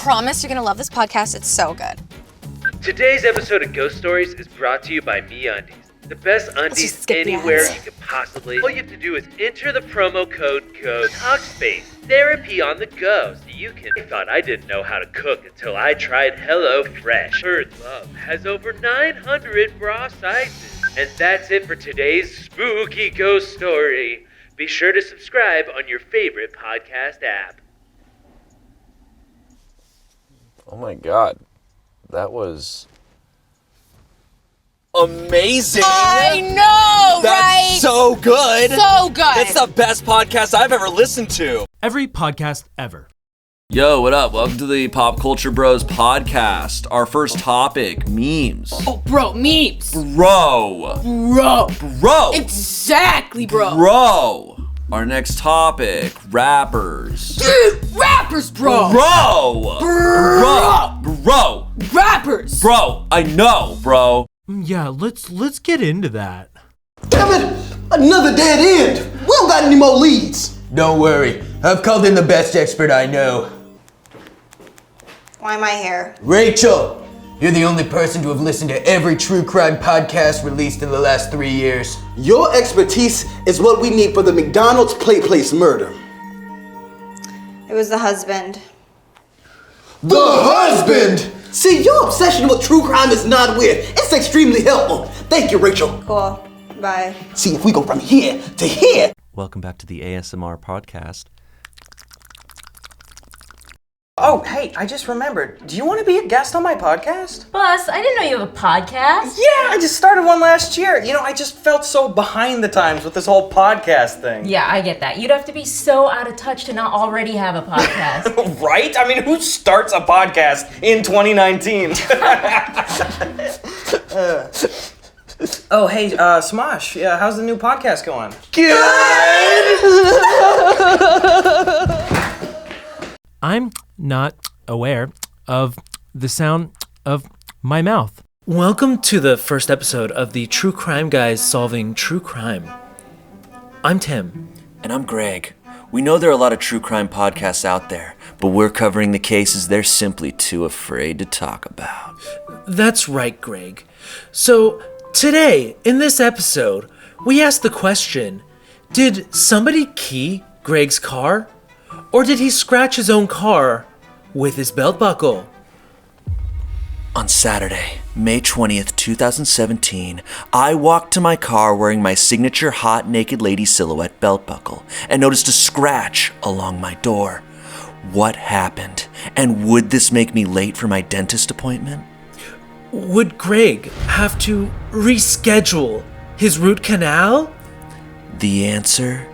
promise you're gonna love this podcast. It's so good. Today's episode of Ghost Stories is brought to you by MeUndies. The best undies anywhere you could possibly. All you have to do is enter the promo code TalkSpace Therapy on the go, so you can. I thought I didn't know how to cook until I tried HelloFresh. Bird Love has over 900 raw sizes. And that's it for today's spooky ghost story. Be sure to subscribe on your favorite podcast app. Oh my god, that was amazing! I know, That's right? so good! So good! It's the best podcast I've ever listened to! Every podcast ever. Yo, what up? Welcome to the Pop Culture Bros podcast. Our first topic, memes. Oh, bro, memes. Bro! Exactly, bro. Bro! Our next topic, rappers. Dude, rappers, bro. Bro! Rappers. Bro, I know, bro. Yeah, let's get into that. Damn it! Another dead end! We don't got any more leads! Don't worry, I've called in the best expert I know. Why am I here? Rachel! You're the only person to have listened to every true crime podcast released in the last 3 years. Your expertise is what we need for the McDonald's Plate Place murder. It was the husband. The husband! See, your obsession with true crime is not weird. It's extremely helpful. Thank you, Rachel. Cool. Bye. See, if we go from here to here. Welcome back to the ASMR podcast. Oh, hey, I just remembered. Do you want to be a guest on my podcast? Bus, I didn't know you have a podcast. Yeah, I just started one last year. You know, I just felt so behind the times with this whole podcast thing. Yeah, I get that. You'd have to be so out of touch to not already have a podcast. Right? I mean, who starts a podcast in 2019? Oh, hey, Smosh, yeah, how's the new podcast going? Good! I'm not aware of the sound of my mouth. Welcome to the first episode of the True Crime Guys Solving True Crime. I'm Tim. And I'm Greg. We know there are a lot of true crime podcasts out there, but we're covering the cases they're simply too afraid to talk about. That's right, Greg. So, today, in this episode, we asked the question, did somebody key Greg's car? Or did he scratch his own car with his belt buckle? On Saturday, May 20th, 2017, I walked to my car wearing my signature hot naked lady silhouette belt buckle and noticed a scratch along my door. What happened? And would this make me late for my dentist appointment? Would Greg have to reschedule his root canal? The answer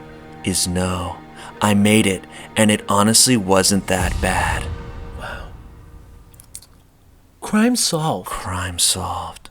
is no. I made it, and it honestly wasn't that bad. Wow. Crime solved. Crime solved.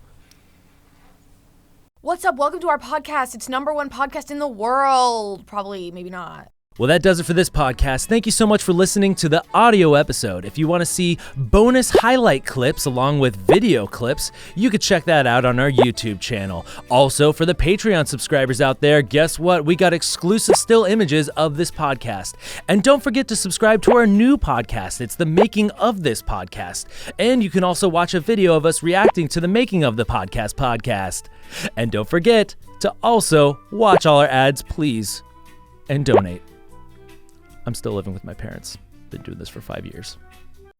What's up? Welcome to our podcast. It's #1 podcast in the world. Probably, maybe not. Well, that does it for this podcast. Thank you so much for listening to the audio episode. If you want to see bonus highlight clips along with video clips, you could check that out on our YouTube channel. Also, for the Patreon subscribers out there, guess what? We got exclusive still images of this podcast. And don't forget to subscribe to our new podcast. It's the making of this podcast. And you can also watch a video of us reacting to the making of the podcast. And don't forget to also watch all our ads, please, and donate. I'm still living with my parents. Been doing this for 5 years.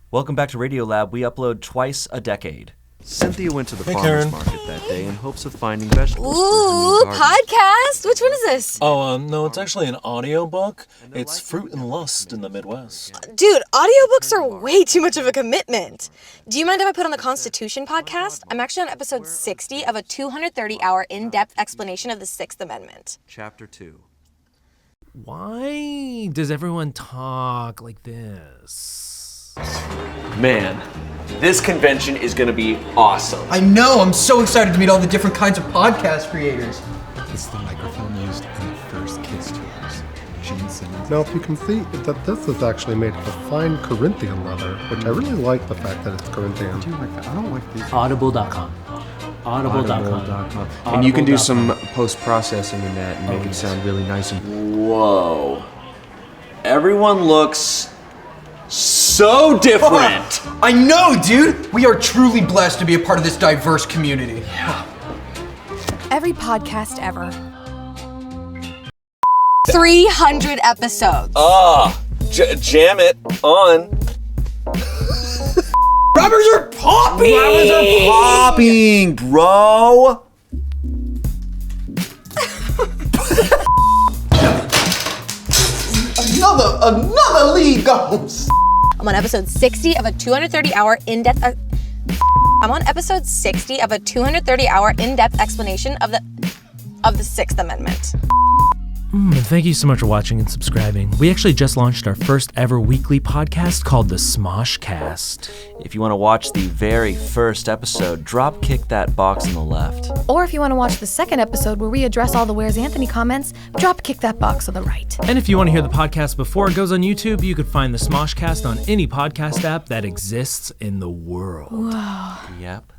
Welcome back to Radio Lab. We upload twice a decade. Cynthia went to the farmer's market that day in hopes of finding vegetables. Ooh, podcast? Which one is this? Oh, no, it's actually an audiobook. It's Fruit and Lust in the Midwest. Dude, audiobooks are way too much of a commitment. Do you mind if I put on the Constitution podcast? I'm actually on episode 60 of a 230-hour in-depth explanation of the Sixth Amendment. Chapter 2. Why does everyone talk like this? Man, this convention is gonna be awesome. I know, I'm so excited to meet all the different kinds of podcast creators. It's the microphone used in the first Kiss tours. Now, if you can see that this is actually made of a fine Corinthian leather, which I really like the fact that it's Corinthian. I do like that. I don't like these. Audible.com. And you can do some post-processing in that and make it sound really nice and... Whoa. Everyone looks so different. I know, dude. We are truly blessed to be a part of this diverse community. Every podcast ever. 300 episodes. Jam it on. Rubbers are popping! Rubbers are popping, bro. Another lead goes. I'm on episode 60 of a 230-hour in-depth. I'm on episode 60 of a 230-hour in-depth explanation of the Sixth Amendment. And thank you so much for watching and subscribing. We actually just launched our first ever weekly podcast called the Smoshcast. If you want to watch the very first episode, drop kick that box on the left. Or if you want to watch the second episode where we address all the Where's Anthony comments, drop kick that box on the right. And if you want to hear the podcast before it goes on YouTube, you could find the Smoshcast on any podcast app that exists in the world. Whoa. Yep.